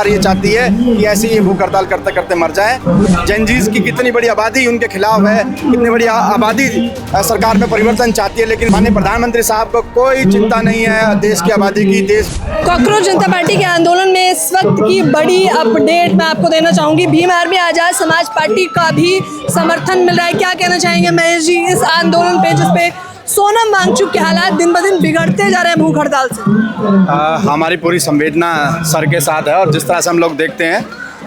सरकार ये चाहती है कि ऐसे ही भूख हड़ताल करते करते मर जाए। जेनजीज की कितनी बड़ी आबादी उनके खिलाफ है, कितनी बड़ी आबादी सरकार में परिवर्तन चाहती है, लेकिन माननीय प्रधानमंत्री साहब को कोई चिंता नहीं है देश की आबादी की। कॉकरोच जनता पार्टी के आंदोलन में इस वक्त की बड़ी अपडेट मैं आपको देना चाहूंगी। भीम आर्मी आजाद समाज पार्टी का भी समर्थन मिल रहा है। क्या कहना चाहेंगे महेश जी इस आंदोलन पे, जिसपे सोनम वांगचुक के हालात दिन ब दिन बिगड़ते जा रहे हैं भूख हड़ताल से? हमारी पूरी संवेदना सर के साथ है, और जिस तरह से हम लोग देखते हैं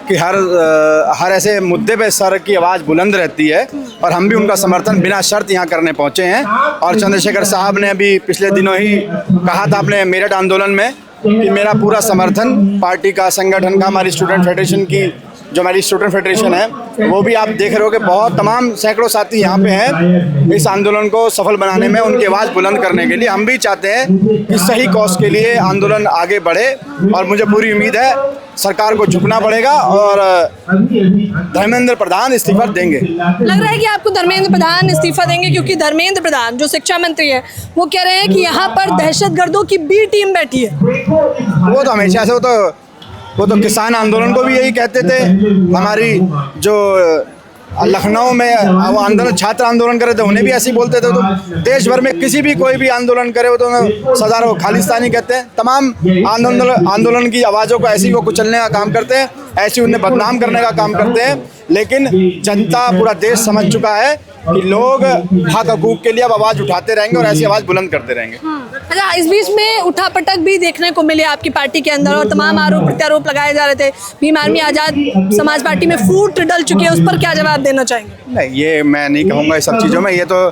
कि हर ऐसे मुद्दे पे सर की आवाज़ बुलंद रहती है, और हम भी उनका समर्थन बिना शर्त यहाँ करने पहुँचे हैं। और चंद्रशेखर साहब ने अभी पिछले दिनों ही कहा था अपने मेरठ आंदोलन में कि मेरा पूरा समर्थन पार्टी का, संगठन का, हमारी स्टूडेंट फेडरेशन की, जो हमारी स्टूडेंट फेडरेशन है, वो भी आप देख रहे हो कि बहुत तमाम सैकड़ों साथी यहाँ पे हैं इस आंदोलन को सफल बनाने में, उनकी आवाज़ बुलंद करने के लिए। हम भी चाहते हैं कि सही कॉज के लिए आंदोलन आगे बढ़े, और मुझे पूरी उम्मीद है सरकार को झुकना पड़ेगा और धर्मेंद्र प्रधान इस्तीफा देंगे। लग रहा है कि आपको धर्मेंद्र प्रधान इस्तीफा देंगे, क्योंकि धर्मेंद्र प्रधान जो शिक्षा मंत्री है वो कह रहे हैं कि यहाँ पर दहशतगर्दों की बी टीम बैठी है। वो तो हमेशा से वो तो किसान आंदोलन को भी यही कहते थे। हमारी जो लखनऊ में वो आंदोलन, छात्र आंदोलन करे थे, उन्हें भी ऐसे ही बोलते थे। तो देश भर में किसी भी कोई भी आंदोलन करे वो तो सदार खालिस्तानी कहते हैं। तमाम आंदोलन की आवाज़ों को ऐसी को कुचलने का काम करते हैं, ऐसी उन्हें बदनाम करने का काम करते हैं। लेकिन जनता, पूरा देश समझ चुका है कि लोग हक हकूक के लिए अब आवाज़ उठाते रहेंगे और ऐसी आवाज़ बुलंद करते रहेंगे। अच्छा, इस बीच में उठापटक भी देखने को मिले आपकी पार्टी के अंदर, और तमाम आरोप प्रत्यारोप लगाए जा रहे थे। भीम आर्मी आजाद समाज पार्टी में फूट डल चुकी है, उस पर क्या जवाब देना चाहेंगे? नहीं, ये मैं नहीं कहूँगा इस सब चीज़ों में। ये तो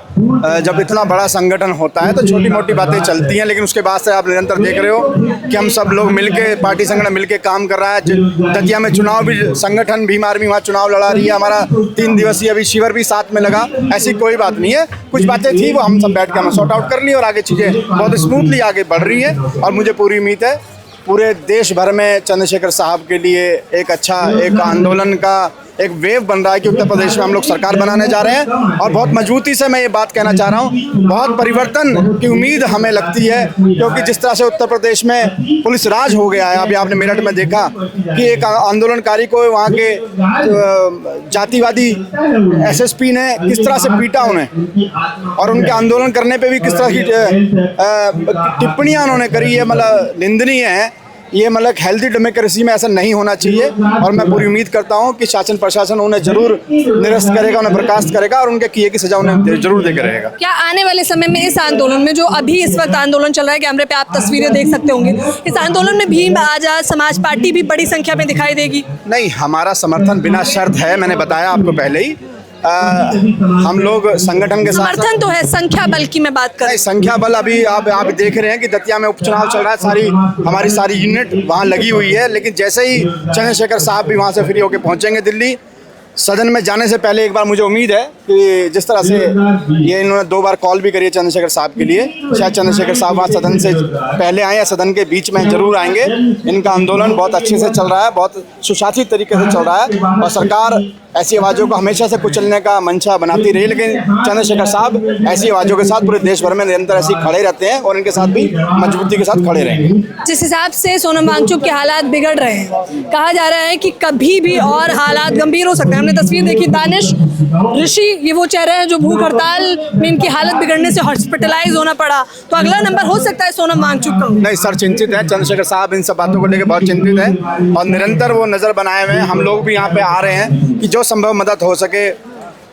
जब इतना बड़ा संगठन होता है तो छोटी मोटी बातें चलती हैं, लेकिन उसके बाद से आप निरंतर देख रहे हो कि हम सब लोग मिलके, पार्टी संगठन मिलके काम कर रहा है। दतिया में चुनाव भी संगठन भीम आर्मी वहाँ चुनाव लड़ा रही है। हमारा 3 दिवसीय अभी शिविर भी साथ में लगा। ऐसी कोई बात नहीं है, कुछ बातें थी वो हम सब बैठ के हम सॉर्ट आउट कर ली, और आगे चीज़ें बहुत स्मूथली आगे बढ़ रही है। और मुझे पूरी उम्मीद है पूरे देश भर में चंद्रशेखर साहब के लिए एक अच्छा, एक आंदोलन का एक वेव बन रहा है कि उत्तर प्रदेश में हम लोग सरकार बनाने जा रहे हैं। और बहुत मजबूती से मैं ये बात कहना चाह रहा हूँ, बहुत परिवर्तन की उम्मीद हमें लगती है, क्योंकि जिस तरह से उत्तर प्रदेश में पुलिस राज हो गया है। अभी आपने मेरठ में देखा कि एक आंदोलनकारी को वहाँ के जातिवादी एसएसपी ने किस तरह से पीटा उन्हें, और उनके आंदोलन करने पे भी किस तरह की टिप्पणियाँ उन्होंने करी है, मतलब निंदनीय है। ये मतलब हेल्दी डेमोक्रेसी में ऐसा नहीं होना चाहिए, और मैं पूरी उम्मीद करता हूँ कि शासन प्रशासन उन्हें जरूर निरस्त करेगा, उन्हें बर्खास्त करेगा, और उनके किए की सजा उन्हें जरूर देकर रहेगा। क्या आने वाले समय में इस आंदोलन में, जो अभी इस वक्त आंदोलन चल रहा है, कैमरे पे आप तस्वीरें देख सकते होंगे, इस आंदोलन में भीम आजाद समाज पार्टी भी बड़ी संख्या में दिखाई देगी? नहीं, हमारा समर्थन बिना शर्त है। मैंने बताया आपको पहले ही, हम लोग संगठन के साथ समर्थन तो है, संख्या बल की मैं बात कर रही हूं। संख्या बल अभी आप देख रहे हैं कि दतिया में उपचुनाव चल रहा है, हमारी सारी यूनिट वहाँ लगी हुई है। लेकिन जैसे ही चंद्रशेखर साहब भी वहाँ से फ्री होकर पहुँचेंगे दिल्ली, सदन में जाने से पहले एक बार मुझे उम्मीद है कि जिस तरह से ये इन्होंने 2 बार कॉल भी करी है चंद्रशेखर साहब के लिए, शायद चंद्रशेखर साहब वहाँ सदन से पहले आए या सदन के बीच में जरूर आएंगे। इनका आंदोलन बहुत अच्छे से चल रहा है, बहुत सुशासित तरीके से चल रहा है, और सरकार ऐसी आवाज़ों को हमेशा से कुचलने का मंशा बनाती रही। लेकिन चंद्रशेखर साहब ऐसी आवाज़ों के साथ पूरे देश भर में निरंतर ऐसे खड़े रहते हैं, और इनके साथ भी मजबूती के साथ खड़े रहेंगे। जिस हिसाब से सोनम वांगचुक के हालात बिगड़ रहे हैं, कहा जा रहा है कि कभी भी और हालात गंभीर हो सकते हैं। हमने तस्वीर देखी, दानिश ऋषि ये वो चेहरे हैं जो भूख हड़ताल में इनकी हालत बिगड़ने से हॉस्पिटलाइज होना पड़ा। तो अगला नंबर हो सकता है सोनम वांगचुक का। नहीं सर, चिंतित है चंद्रशेखर साहब, इन सब बातों को लेकर बहुत चिंतित है, और निरंतर वो नज़र बनाए हुए हैं। हम लोग भी यहाँ पे आ रहे हैं कि जो संभव मदद हो सके,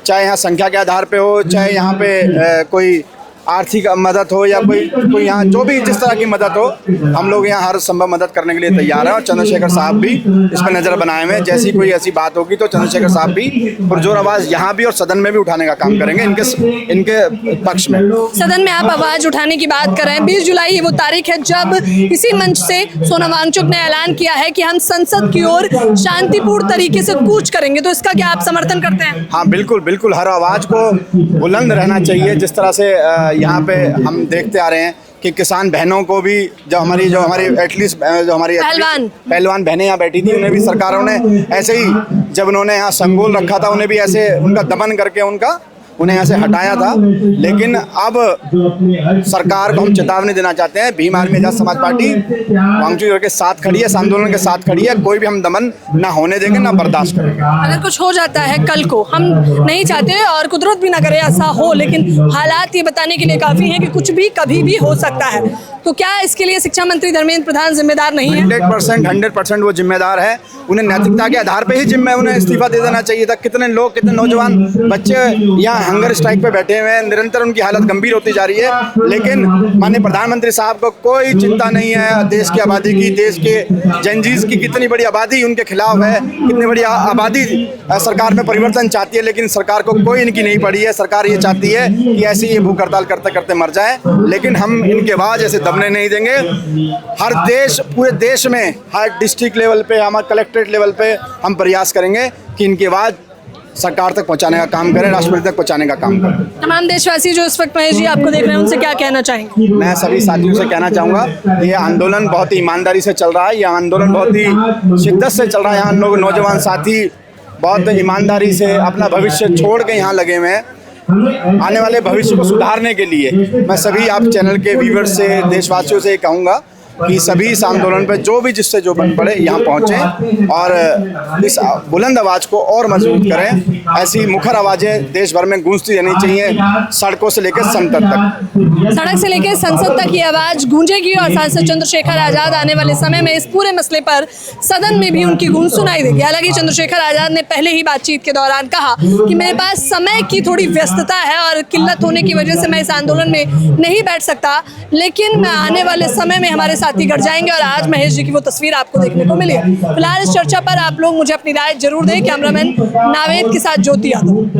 चाहे यहाँ संख्या के आधार पे हो, चाहे यहाँ पे कोई आर्थिक मदद हो, या कोई यहाँ जो भी जिस तरह की मदद हो, हम लोग यहाँ हर संभव मदद करने के लिए तैयार हैं। और चंद्रशेखर साहब भी इस पर नज़र बनाए हुए हैं। जैसी कोई ऐसी बात होगी तो चंद्रशेखर साहब भी पुरजोर आवाज़ यहाँ भी और सदन में भी उठाने का काम करेंगे इनके पक्ष में। सदन में आप आवाज़ उठाने की बात कर रहे हैं, 20 जुलाई वो तारीख है जब इसी मंच से सोनम वांगचुक ने ऐलान किया है कि हम संसद की ओर शांतिपूर्ण तरीके से कूच करेंगे। तो इसका क्या आप समर्थन करते हैं? हाँ बिल्कुल बिल्कुल, हर आवाज़ को बुलंद रहना चाहिए। जिस तरह से यहाँ पे हम देखते आ रहे हैं कि किसान बहनों को भी, जो हमारी एटलीस्ट जो हमारी पहलवान बहनें यहाँ बैठी थी, उन्हें भी सरकारों ने ऐसे ही, जब उन्होंने यहाँ संगोल रखा था, उन्हें भी ऐसे उनका दमन करके उन्हें यहाँ से हटाया था। लेकिन अब सरकार को हम चेतावनी देना चाहते हैं, भीम आर्मी आजाद समाज पार्टी वांगचू के साथ खड़ी है, इस आंदोलन के साथ खड़ी है। कोई भी हम दमन ना होने देंगे, ना बर्दाश्त करेंगे। अगर कुछ हो जाता है कल को, हम नहीं चाहते और कुदरत भी ना करे ऐसा हो, लेकिन हालात ये बताने के लिए काफ़ी है कि कुछ भी कभी भी हो सकता है, तो क्या इसके लिए शिक्षा मंत्री धर्मेंद्र प्रधान जिम्मेदार नहीं है? 100% वो जिम्मेदार है। उन्हें नैतिकता के आधार पे ही उन्हें इस्तीफा दे देना चाहिए था। कितने लोग, कितने नौजवान बच्चे यहाँ हंगर स्ट्राइक पे बैठे हुए हैं, निरंतर उनकी हालत गंभीर होती जा रही है, लेकिन माननीय प्रधानमंत्री साहब को कोई चिंता नहीं है देश की आबादी की, देश के जनजीज की कितनी बड़ी आबादी उनके खिलाफ है, कितनी बड़ी आबादी सरकार में परिवर्तन चाहती है, लेकिन सरकार को कोई इनकी नहीं पड़ी है। सरकार ये चाहती है कि ऐसे ही भूख हड़ताल करते करते मर जाए, लेकिन हम इनके बाद ऐसे दबने नहीं देंगे। हर देश, पूरे देश में, हर डिस्ट्रिक्ट लेवल पे, हमारे कलेक्ट्रेट लेवल पे हम प्रयास करेंगे कि इनके बाद सरकार तक पहुंचाने का काम करें, राष्ट्रपति तक पहुंचाने का काम करें। तमाम देशवासी जो इस वक्त महेश जी आपको देख रहे हैं, उनसे क्या कहना चाहेंगे? मैं सभी साथियों से कहना चाहूँगा, ये आंदोलन बहुत ही ईमानदारी से चल रहा है, ये आंदोलन बहुत ही शिद्दत से चल रहा है। यहाँ लोग, नौजवान साथी बहुत ईमानदारी से अपना भविष्य छोड़ के यहाँ लगे हुए हैं। आने वाले भविष्य को सुधारने के लिए मैं सभी आप चैनल के व्यूअर्स से, देशवासियों से कहूँगा कि सभी इस आंदोलन पर जो भी जिससे जो बन पड़े यहाँ पहुँचें और इस बुलंद आवाज़ को और मजबूत करें। ऐसी मुखर आवाज़ें देश भर में गूंजती रहनी चाहिए, सड़कों से लेकर संसद तक। सड़क से लेकर संसद तक ये आवाज़ गूंजेगी और सांसद चंद्रशेखर आज़ाद आने वाले समय में इस पूरे मसले पर सदन में भी उनकी गूंज सुनाई देगी। हालांकि चंद्रशेखर आज़ाद ने पहले ही बातचीत के दौरान कहा कि मेरे पास समय की थोड़ी व्यस्तता है और किल्लत होने की वजह से मैं इस आंदोलन में नहीं बैठ सकता, लेकिन आने वाले समय में हमारे साथी गढ़ जाएंगे। और आज महेश जी की वो तस्वीर आपको देखने को मिली है। फिलहाल इस चर्चा पर आप लोग मुझे अपनी राय जरूर दें। कैमरामैन नावेद के साथ ज्योति यादव।